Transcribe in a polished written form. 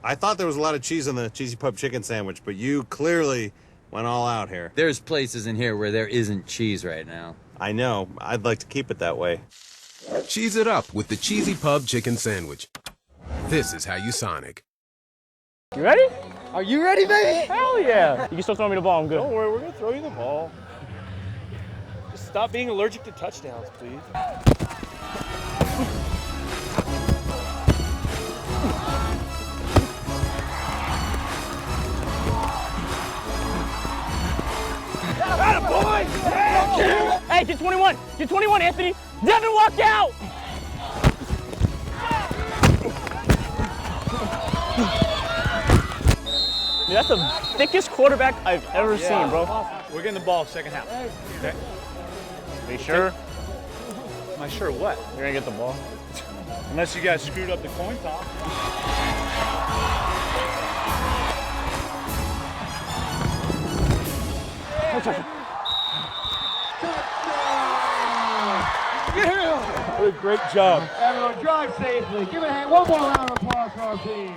I thought there was a lot of cheese on the cheesy pub chicken sandwich, but you clearly went all out here. There's places in here where there isn't cheese right now. I know. I'd like to keep it that way. Cheese it up with the cheesy pub chicken sandwich. This is how you Sonic. You ready? Are you ready, baby? Hell yeah. You can still throw me the ball, I'm good. Don't worry, we're gonna throw you the ball. Just stop being allergic to touchdowns, please. Boy! Hey, get 21! Get 21, Anthony! Devin walked out! Dude, that's the thickest quarterback I've ever seen, bro. We're getting the ball second half. Okay. Are you sure? Am I sure what? You're gonna get the ball. Unless you guys screwed up the coin toss. What a great job. Everyone drive safely. Give it a hand. One more round of applause for our team.